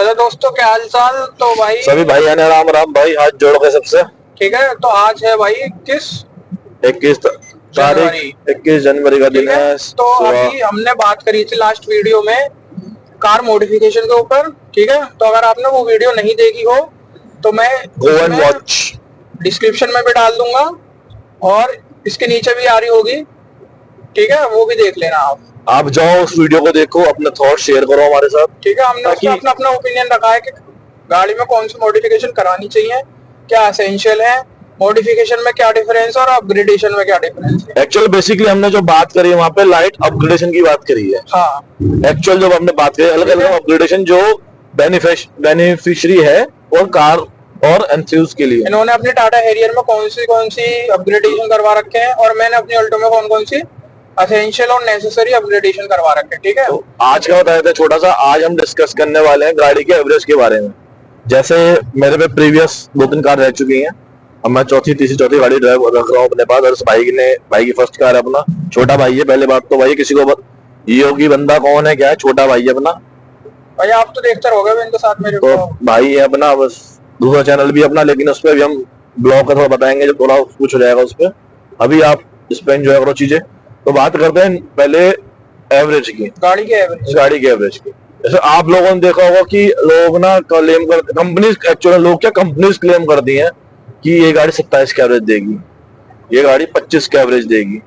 Hello दोस्तों, क्या हाल चाल। तो भाई सभी भाई आने राम राम भाई, हाथ जोड़ के सबसे। ठीक है, तो आज है भाई 21 तारीख, जनवरी 21 जनवरी का दिन ठीक है। है। तो सुबह अभी हमने बात करी थी लास्ट वीडियो में कार मॉडिफिकेशन के ऊपर। ठीक है, तो अगर आपने वो वीडियो नहीं देखी हो तो मैं गो एंड इसमें वॉच। डिस्क्रिप्शन में भी डाल दूंगा और इसके नीचे भी आ रही होगी। ठीक है, वो भी देख लेना आप जाओ उस वीडियो को देखो, अपने थॉट शेयर करो हमारे साथ। ठीक है, हमने उसमें ताकि अपना अपना ओपिनियन रखा है कि गाड़ी में कौन सी मॉडिफिकेशन करानी चाहिए, क्या एसेंशियल है, मॉडिफिकेशन में क्या डिफरेंस और अपग्रेडेशन में क्या डिफरेंस है। एक्चुअल बेसिकली हमने जो बात करी है वहाँ पे लाइट अपग्रेडेशन की बात करी है। हाँ, एक्चुअल जो हमने बात करी अलग अलग अपग्रेडेशन जो बेनिफिशियरी है और कार और एंथ्यूज के लिए। इन्होंने अपनी टाटा हैरियर में कौन सी अपग्रेडेशन करवा रखे हैं और मैंने अपनी अल्टो में कौन सी एसेंशियल और नेसेसरी अपग्रेडेशन करवा रखे हैं। ठीक है, तो आज का बताया था छोटा सा, आज हम डिस्कस करने वाले हैं गाड़ी के एवरेज के बारे में। जैसे मेरे पे प्रीवियस 2-3 कार रह चुकी हैं, अब मैं तीसरी चौथी गाड़ी ड्राइव रख रहा हूँ अपने पास। और भाई की फर्स्ट कार है, अपना छोटा भाई है। पहले बात तो भाई किसी को ये होगी बंदा कौन है क्या है, छोटा भाई है अपना। भाई आप तो देखते रहोगे इनके साथ मेरे तो भाई है अपना, बस दूसरा चैनल भी अपना, लेकिन उस पर भी हम ब्लॉग का थोड़ा बताएंगे जो थोड़ा कुछ हो जाएगा उस पर। अभी आप इस पर एंजॉय करो चीजें। तो बात करते हैं पहले एवरेज की, गाड़ी के एवरेज की। जैसे आप लोगों ने देखा होगा कि लोग ना क्लेम कर, कंपनीज एक्चुअली लोग क्या कंपनीज क्लेम करती हैं कि ये गाड़ी 27 का एवरेज देगी, ये गाड़ी 25 का एवरेज देगी,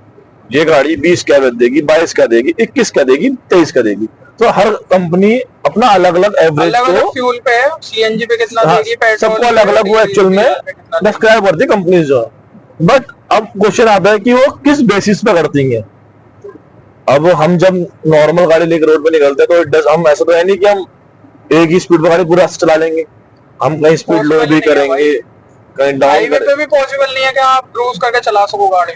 ये गाड़ी 20 का एवरेज देगी, 22 का देगी, 21 का देगी, 23 का देगी। तो हर कंपनी अपना अलग अलग एवरेज को फ्यूल पे है, सीएनजी पे कितना देगी, पेट्रोल सबको अलग अलग वो एक्चुअल में डिस्क्राइब करती है कंपनीज जो। बट अब क्वेश्चन आता है कि वो किस बेसिस पे करती हैं। अब हम जब नॉर्मल गाड़ी लेकर रोड पे निकलते हैं तो हम ऐसा तो है नहीं कि हम एक ही स्पीड पे गाड़ी पूरा चला लेंगे। हम कहीं स्पीड लो भी करेंगे, कहीं डाउन करेंगे। तो भी पॉसिबल नहीं है कि आप क्रूज करके चला सको गाड़ी,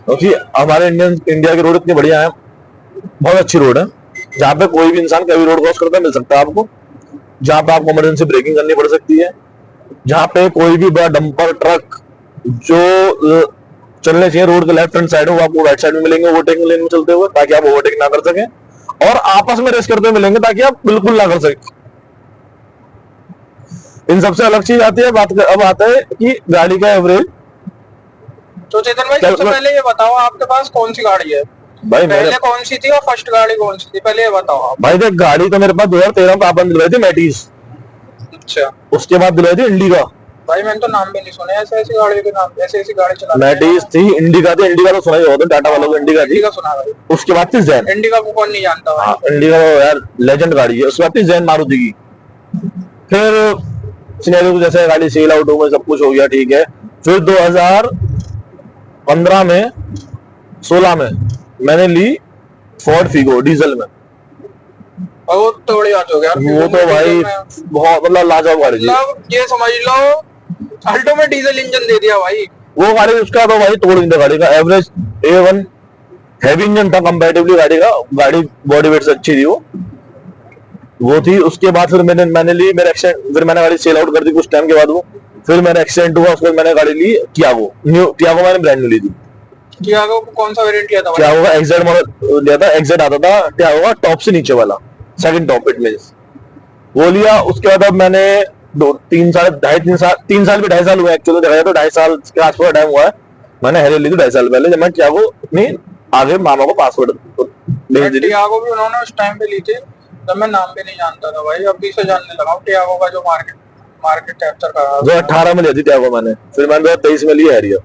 क्योंकि हमारे इंडिया की रोड इतनी बढ़िया है, बहुत अच्छी रोड है, जहाँ पे कोई भी इंसान कभी रोड क्रॉस करता मिल सकता है आपको, जहाँ पे आपको इमरजेंसी ब्रेकिंग करनी पड़ सकती है, जहाँ पे कोई भी बड़ा डंपर ट्रक जो चलने चाहिए रोड के लेफ्ट हैंड साइड हो, आपको राइट साइड में मिलेंगे ओवरटेकिंग लेन में चलते हुए, ताकि आप ओवरटेक ना कर सके, और आपस में रेस करते मिलेंगे ताकि आप बिल्कुल ना कर सके। इन सबसे अलग चीज आती है अब आता है कि गाड़ी का एवरेज। तो चेतन भाई सबसे पहले ये बताओ आपके पास कौन सी गाड़ी है भाई, पहले कौन सी थी और फर्स्ट गाड़ी कौन सी थी, पहले ये बताओ आप। भाई देख, गाड़ी तो मेरे पास 2013 में आपने दिलाई थी मैटिस। अच्छा, उसके बाद दिलाई थी इंडिका। भाई मैंने तो नाम भी नहीं सुना ऐसे ऐसी गाड़ी के नाम, ऐसी गाड़ी चला मैटिस थी, इंडिका थी, इंडिका तो सुना ही होगा टाटा वालों को, इंडिका थी। सुना भाई। उसके बाद थी जैन। इंडिका को कौन नहीं जानता भाई। इंडिका तो यार लेजेंड गाड़ी है। उसके बाद थी जैन मारुति की। फिर सिनेरियो जैसे गाड़ी सेल आउट हो गई, सब कुछ हो गया, ठीक है। फिर 2015 में 16 में मैंने ली फोर्ड फिगो डीजल में। वो तो बड़ी बात हो गया, वो तो भाई बहुत मतलब लाजवाब गाड़ी थी। मतलब ये समझ लो अल्टो में डीजल इंजन दे दिया भाई। वो गाड़ी उसका तो भाई तोड़ नहीं था गाड़ी का। एवरेज A1 हैवी इंजन था कंपैरेटिवली गाड़ी का, गाड़ी बॉडी वेट से अच्छी थी वो थी। उसके बाद फिर मैंने ली मेरा एक्सीडेंट, फिर मैंने गाड़ी सेल आउट कर दी कुछ टाइम के बाद वो। फिर मेरा एक्सीडेंट हुआ, उसके बाद मैंने गाड़ी ली टियागो, टियागो मैंने ब्रांड न्यू ली थी। टियागो को कौन सा वेरिएंट लिया था भाई? टियागो का एक्जेड मॉडल लिया था। एक्जेड आता था टियागो का टॉप से नीचे वाला, सेकंड टॉप इट मींस, वो लिया। उसके बाद अब मैंने 3 साल भी 2.5 साल हुए एक्चुअली, देखा जाए तो 2.5 साल के आसपास टाइम हुआ है। मैंने हैरियर ली थी 2.5 साल पहले, जब मैं टियागो अपनी आगे मामा को पासवर्ड भेज दी। टियागो भी उन्होंने उस टाइम पे ली थी जब मैं नाम भी नहीं जानता था भाई, अभी से जानने लगा हूं टियागो का जो मार्केट कैप्चर कर रहा है। 2018 में ली थी टियागो मैंने, फिर मैंने 2023 में ली हैरियर।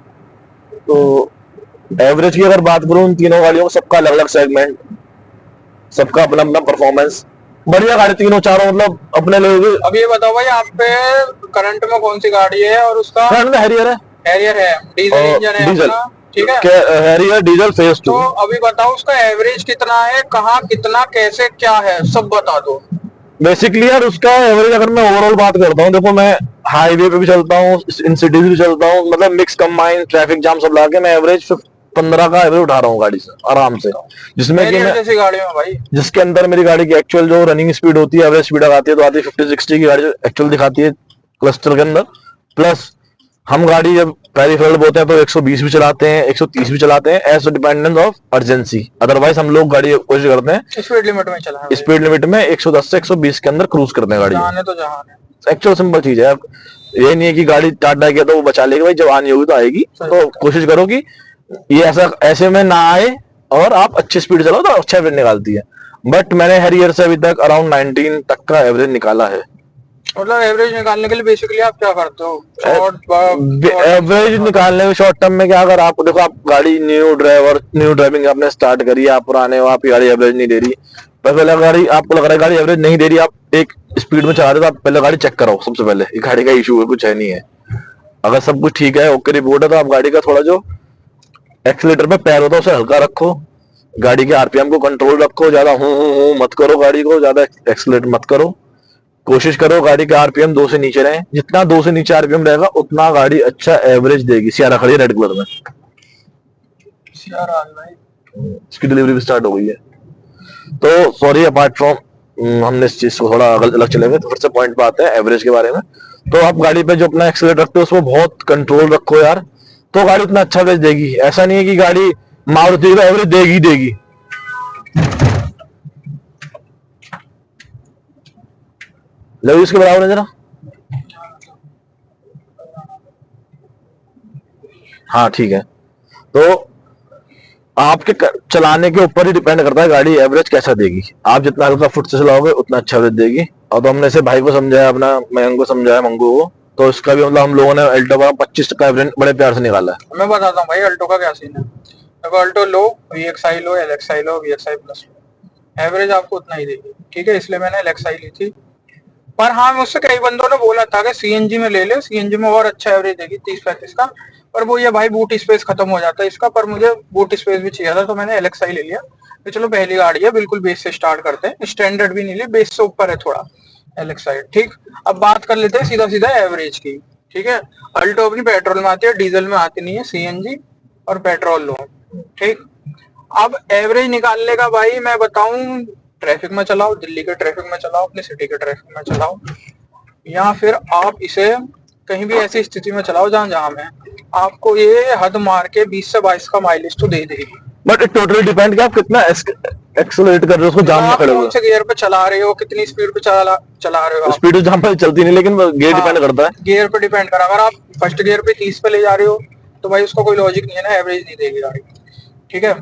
तो एवरेज की अगर बात करूं, इन तीनों गाड़ियों का सबका अलग अलग सेगमेंट, सबका अपना अपना परफॉर्मेंस, बढ़िया गाड़ी तीनों चारों मतलब अपने लोग। अब ये बताओ भाई आप पे करंट में कौन सी गाड़ी है और उसका हैरियर है। हैरियर है, डीजल इंजन है डीजल, ठीक है। Harrier diesel phase 2। तो अभी बताओ उसका एवरेज कितना है, कहाँ कितना कैसे क्या है सब बता दो। बेसिकली यार उसका एवरेज अगर मैं ओवरऑल बात करता हूँ, देखो मैं हाईवे पे भी चलता हूँ, इन सिटीज भी चलता हूँ, मतलब मिक्स कंबाइन ट्रैफिक जाम सब लाके मैं एवरेज 15 का एवरेज उठा रहा हूँ गाड़ी से आराम से। जिसमें कि मैं जैसी गाड़ी में भाई, जिसके अंदर मेरी गाड़ी की एक्चुअल जो रनिंग स्पीड होती है, एवरेज स्पीड आती है तो आती है 50-60 की गाड़ी जो एक्चुअल दिखाती है क्लस्टर के अंदर। प्लस हम गाड़ी जब पेरिफेरल बोलते हैं तो 120 भी चलाते हैं, 130 भी चलाते हैं, as dependence of urgency. Otherwise हम लोग गाड़ी कोशिश करते हैं स्पीड लिमिट में चलाना, स्पीड लिमिट में 110 से 120 के अंदर क्रूज करते हैं गाड़ी। जाने तो जहां है। एक्चुअल सिंपल चीज है, ये नहीं है कि गाड़ी टाटा किया तो वो बचा लेगी, भाई जब आनी होगी तो आएगी। तो कोशिश करो कि ये ऐसे में ना आए और आप अच्छी स्पीड चलाओ तो अच्छा एवरेज निकालती है। बट मैंने हैरियर से अभी तक अराउंड 19 तक का एवरेज निकाला है। मतलब एवरेज निकालने के लिए बेसिकली आप क्या करते हो? एवरेज निकालने में शॉर्ट टर्म में क्या, अगर आप देखो आप गाड़ी न्यू ड्राइविंग आपने स्टार्ट करी, आप पुराने हो, आपकी गाड़ी एवरेज नहीं दे रही, पहले गाड़ी आपको लग रहा है गाड़ी एवरेज नहीं दे रही, आप एक स्पीड में चला रहे हो, तो आप पहले गाड़ी चेक कराओ सबसे पहले, ये गाड़ी का इशू है कुछ है नहीं है। अगर सब कुछ ठीक है, ओके रिपोर्ट है, तो आप गाड़ी का थोड़ा जो एक्सीलेटर पे पैर होता है उसे हल्का रखो, गाड़ी के आरपीएम को कंट्रोल रखो, ज्यादा हूं मत करो, गाड़ी को ज्यादा एक्सीलेट मत करो, कोशिश करो गाड़ी के आरपीएम 2 से नीचे रहे। जितना 2 से नीचे आरपीएम रहेगा उतना गाड़ी अच्छा एवरेज देगी। सियारा खड़ी है रेड कलर में, सियारा भाई इसकी डिलीवरी भी स्टार्ट हो गई है। तो सॉरी, अपार्ट फ्रॉम हमने इस चीज को थोड़ा अलग चले गए, तो फिर से पॉइंट पे आते हैं एवरेज के बारे में। तो आप गाड़ी पे जो अपना एक्सीलेट रखते हो उसमें बहुत कंट्रोल रखो यार, तो गाड़ी उतना अच्छा एवरेज देगी। ऐसा नहीं है कि गाड़ी मारुति का एवरेज देगी। लगे इसके बराबर है जरा, हाँ ठीक है। तो आपके चलाने के ऊपर ही डिपेंड करता है गाड़ी एवरेज कैसा देगी। आप जितना हल्का फुट से चलाओगे उतना अच्छा एवरेज देगी। और तो हमने से भाई को समझाया, अपना मयंक को समझाया, मंगू को, तो इसका भी मतलब हम लोगों ने अल्टो का 25 का एवरेज बड़े प्यार से निकाला है। मैं बताता हूँ भाई अल्टो का क्या सीन है। देखो अल्टो लो, VXI लो, LXI लो, VXI प्लस लो, एवरेज आपको उतना ही देगी, ठीक है। इसलिए मैंने LXI ली थी। पर हाँ, मुझसे कई बंदों ने बोला था कि CNG में ले ले, CNG में और अच्छा एवरेज देगी 30-35 का। पर वो ये भाई बूट स्पेस खत्म हो जाता है इसका, पर मुझे बूट स्पेस भी चाहिए था, तो मैंने LXI ले लिया। तो चलो पहली गाड़ी है, बिल्कुल बेस से स्टार्ट करते हैं, स्टैंडर्ड भी नहीं ली, बेस से ऊपर है थोड़ा LXI, ठीक। अब बात कर लेते हैं सीधा सीधा एवरेज की, ठीक है। अल्टो अपनी पेट्रोल में आती है, डीजल में आती नहीं है, CNG और पेट्रोल लो, ठीक। अब एवरेज निकालने का भाई मैं बताऊं, ट्रैफिक में चलाओ, दिल्ली के ट्रैफिक में चलाओ, अपनी सिटी के ट्रैफिक में चलाओ, या फिर आप इसे कहीं भी ऐसी स्थिति में चलाओ जहां जाम है, आपको ये हद मार के 20 से 22 का माइलेज तो दे देगी। बट इट टोटली डिपेंड कि आप कितना एक्सेलरेट कर रहे हो, उसको जाम में खड़े हो, कौन से गियर पे चला रहे हो, कितनी स्पीड पे चला रहे हो। स्पीड तो जाम पर चलती नहीं, लेकिन गियर डिपेंड करता है, गियर पे डिपेंड करा। अगर आप फर्स्ट गियर पे 30 पे ले जा रहे हो तो भाई उसका कोई लॉजिक नहीं है ना, एवरेज नहीं देगी गाड़ी, ठीक है।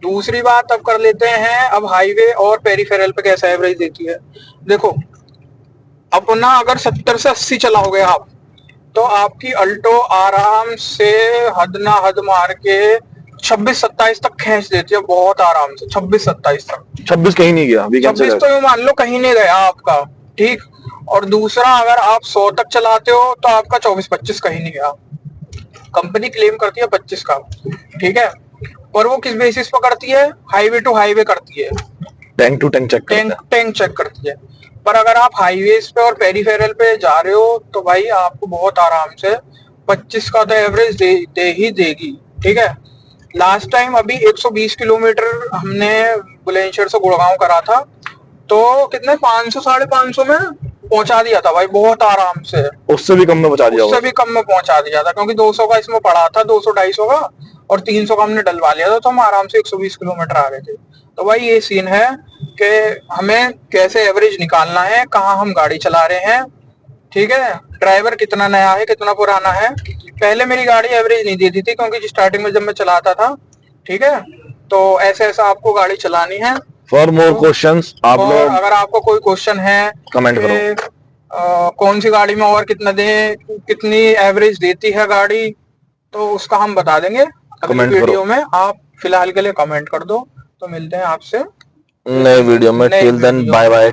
दूसरी बात अब कर लेते हैं, अब हाईवे और पेरिफेरल पे कैसा एवरेज देती है। देखो अपना अगर 70 से 80 चलाओगे आप, तो आपकी अल्टो आराम से हद ना हद मार के 26-27 तक खींच देती है, बहुत आराम से 26-27 तक। 26 कहीं नहीं गया, 26 तो यूं मान लो कहीं नहीं गया आपका, ठीक। और दूसरा अगर आप 100 तक चलाते हो तो आपका 24-25 कहीं नहीं गया। कंपनी क्लेम करती है 25 का, ठीक है। पर वो किस बेसिस पर करती है? हाईवे टू हाईवे करती है, टैंक टू टैंक चेक करती है। पर अगर आप हाईवेज पे और पेरिफेरल पे जा रहे हो तो भाई आपको बहुत आराम से 25 का तो एवरेज दे ही देगी, ठीक है। लास्ट टाइम अभी 120 किलोमीटर हमने बुलंदशहर से गुड़गांव करा था, तो कितने 500-550 में पहुंचा दिया था भाई, बहुत आराम से। उससे भी कम में पहुंचा दिया, उससे भी कम में पहुंचा दिया था, क्योंकि 200 का इसमें पड़ा था, 200-250 का, और 300 का हमने डलवा लिया था, तो हम आराम से 120 किलोमीटर आ गए थे। तो भाई ये सीन है कि हमें कैसे एवरेज निकालना है, कहाँ हम गाड़ी चला रहे हैं, ठीक है। ड्राइवर कितना नया है, कितना पुराना है। पहले मेरी गाड़ी एवरेज नहीं देती थी, क्योंकि स्टार्टिंग में जब मैं चलाता था, ठीक है। तो ऐसे आपको गाड़ी चलानी है। फॉर मोर क्वेश्चंस आप लोग, अगर आपको कोई क्वेश्चन है कमेंट करो, कौन सी गाड़ी में और कितना दें, कितनी एवरेज देती है गाड़ी, तो उसका हम बता देंगे अगली वीडियो में। आप फिलहाल के लिए कमेंट कर दो, तो मिलते हैं आपसे नए वीडियो में। Till then bye bye.